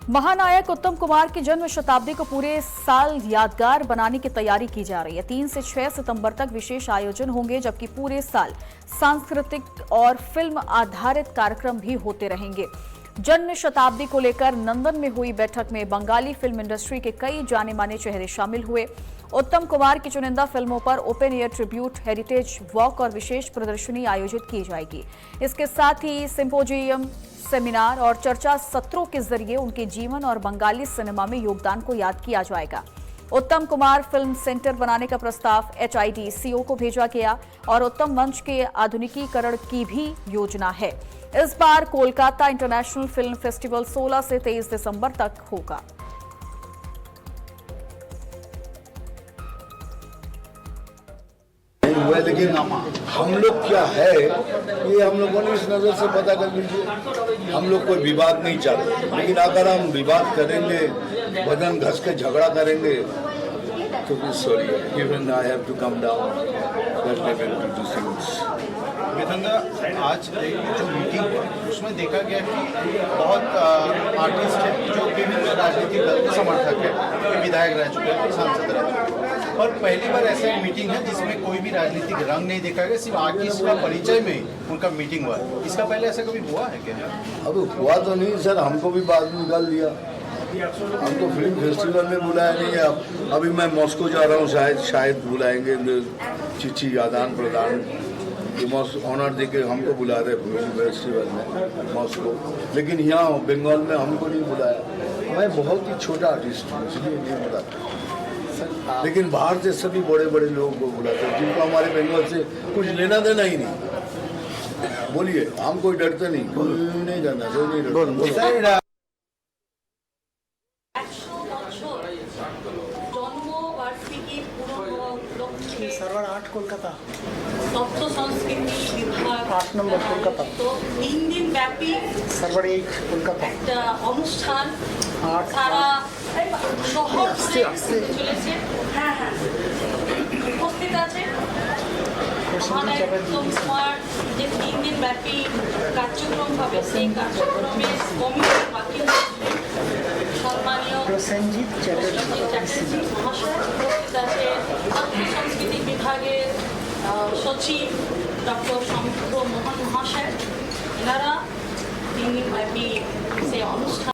महानायक उत्तम कुमार की जन्म शताब्दी को पूरे साल यादगार बनाने की तैयारी की जा रही है। 3 से 6 सितंबर तक विशेष आयोजन होंगे, जबकि पूरे साल सांस्कृतिक और फिल्म आधारित कार्यक्रम भी होते रहेंगे। जन्म शताब्दी को लेकर लंदन में हुई बैठक में बंगाली फिल्म इंडस्ट्री के कई जाने माने चेहरे शामिल हुए। उत्तम कुमार की चुनिंदा फिल्मों पर open air tribute, heritage walk और विशेष प्रदर्शनी आयोजित की जाएगी। इसके साथ ही सिंपोजियम, सेमिनार और चर्चा सत्रों के जरिए उनके जीवन और बंगाली सिनेमा में योगदान को याद किया जाएगा। उत्तम कुमार फिल्म सेंटर बनाने का प्रस्ताव HID-CO को भेजा गया और उत्तम मंच के आधुनिकीकरण की भी योजना है। इस बार कोलकाता इंटरनेशनल फिल्म फेस्टिवल 16 से 23 दिसंबर तक होगा। हुआ, लेकिन हम लोग क्या है ये हम लोगों ने इस नज़र से पता कर लीजिए। हम लोग कोई विवाद नहीं चाहते, लेकिन अगर हम विवाद करेंगे, बदन घस के झगड़ा करेंगे तो फिर sorry, even I have to come down that level to do things. मिथुनदा, आज जो मीटिंग हुआ उसमें देखा गया कि बहुत आर्टिस्ट हैं जो विभिन्न राजनीतिक दल के समर्थक हैं, विधायक रह चुके हैं, सांसद रह चुके हैं, और पहली बार ऐसा मीटिंग है जिसमें कोई भी राजनीतिक रंग नहीं देखा गया, सिर्फ आर्टिस्ट का परिचय में ही उनका मीटिंग हुआ है। इसका पहले ऐसा कभी हुआ है क्या? अब हुआ तो नहीं सर, हमको भी बाद में निकाल दिया। हमको फिल्म फेस्टिवल में बुलाया नहीं है। अभी मैं मॉस्को जा रहा हूँ, शायद बुलाएंगे, चिट्ठी आदान प्रदान ऑनर दे के हमको बुला रहे फिल्म फेस्टिवल में मॉस्को, लेकिन यहाँ बंगाल में हमको नहीं बुलाया। मैं बहुत ही छोटा आर्टिस्ट हूँ, इसलिए नहीं बुलाता, लेकिन बाहर से सभी बड़े बड़े लोगों को बुलाते हैं जिनको हमारे बंगाल से कुछ लेना देना ही नहीं। बोलिए, हम कोई डरते नहीं, कोई नहीं डरना, कोई नहीं डरता। सर्वर 8 কলকাতা, তথ্য সংস্কৃতি বিভাগ 8 নম্বর কলকাতা, তো 3 দিন ব্যাপী सर्वर 8 কলকাতা, একটা অনুষ্ঠান 8 সারা শহর চলেছে। হ্যাঁ হ্যাঁ, উপস্থিত আছে মহানায়ক উত্তম কুমার যে 3 দিন ব্যাপী কার্যক্রম হবে, সেই কার্যক্রমের কমিটির বাকি সম্মানীয় প্রসেনজিৎ চ্যাটার্জি মহাশয়, উপস্থিত আছে তথ্য সংস্কৃতি বিভাগের সচিব ডক্টর সমুদ্র মোহন মহাশয়। এনারা 3 দিন ব্যাপী সেই অনুষ্ঠান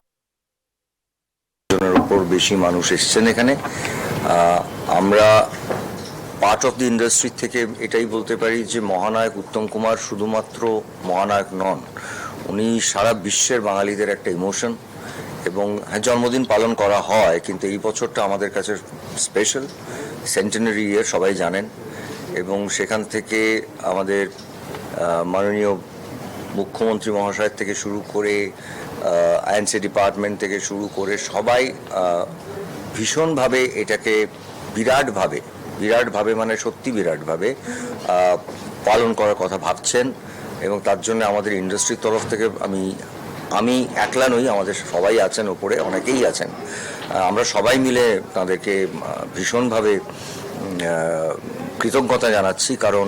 উপর বেশি মানুষ এসছেন এখানে। আমরা পার্ট অফ দি ইন্ডাস্ট্রি থেকে এটাই বলতে পারি যে মহানায়ক উত্তম কুমার শুধুমাত্র মহানায়ক নন, উনি সারা বিশ্বের বাঙালিদের একটা ইমোশন। এবং হ্যাঁ, জন্মদিন পালন করা হয়, কিন্তু এই বছরটা আমাদের কাছে স্পেশাল, সেন্টেনারি ইয়ার, সবাই জানেন। এবং সেখান থেকে আমাদের মাননীয় মুখ্যমন্ত্রী মহাশয়ের থেকে শুরু করে আইএনসি ডিপার্টমেন্ট থেকে শুরু করে সবাই ভীষণভাবে এটাকে বিরাটভাবে মানে সত্যি বিরাটভাবে পালন করার কথা ভাবছেন। এবং তার জন্য আমাদের ইন্ডাস্ট্রির তরফ থেকে আমি একলা নই, আমাদের সবাই আছেন, ওপরে অনেকেই আছেন, আমরা সবাই মিলে তাদেরকে ভীষণভাবে কৃতজ্ঞতা জানাচ্ছি। কারণ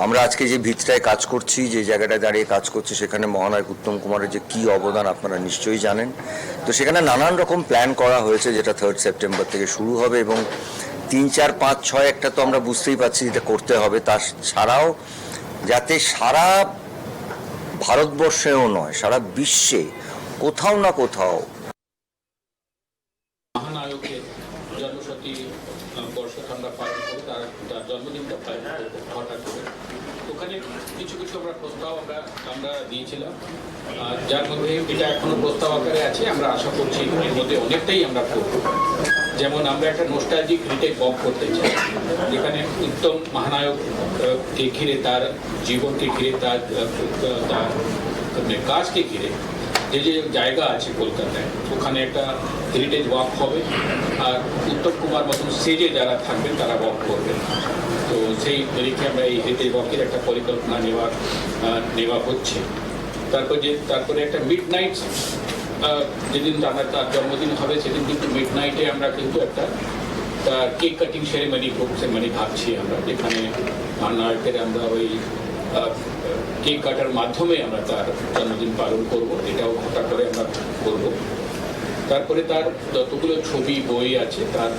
আমরা আজকে যে ভিতটায় কাজ করছি, যে জায়গাটায় দাঁড়িয়ে কাজ করছি, সেখানে মহানায়ক উত্তম কুমারের যে কী অবদান আপনারা নিশ্চয়ই জানেন। তো সেখানে নানান রকম প্ল্যান করা হয়েছে, যেটা 3 সেপ্টেম্বর থেকে শুরু হবে, এবং 3, 4, 5, 6 একটা তো আমরা বুঝতেই পারছি যেটা করতে হবে। তার ছাড়াও যাতে সারা ভারতবর্ষেও নয়, সারা বিশ্বে কোথাও না কোথাও মহানায়কের জন্মশতী বর্ষ আমরা পালন করি, তার জন্মদিনটা পালন করবো হঠাৎ করে। ওখানে কিছু আমরা প্রস্তাব আমরা দিয়েছিলাম, যার মধ্যে এটা এখনো প্রস্তাব আকারে আছে। আমরা আশা করছি এর মধ্যে অনেকটাই আমরা করবো। যেমন আমরা একটা নস্টালজিক রিটেক ওয়াক করতে চাই, যেখানে উত্তম মহানায়ককে ঘিরে, তার জীবনকে ঘিরে, তার কাজকে ঘিরে যে যে জায়গা আছে কলকাতায়, ওখানে একটা হেরিটেজ ওয়াক হবে। আর উত্তম কুমার মতন স্টেজে যারা থাকবেন তারা ওয়াক করবেন। তো সেই রেখে আমরা এই হেরিটেজ ওয়াকের একটা পরিকল্পনা নেওয়া হচ্ছে। তারপরে একটা মিড নাইট, যেদিন তার জন্মদিন হবে সেদিন কিন্তু মিড নাইটে আমরা কিন্তু একটা কেক কাটিং সেরেমনি ভাবছি আমরা, যেখানে নায়কের আমরা ওই কেক কাটার মাধ্যমে আমরা তার জন্মদিন পালন করব। এটাও হঠাৎ করে আমরা করব। তারপরে তার যতগুলো ছবি বই আছে তার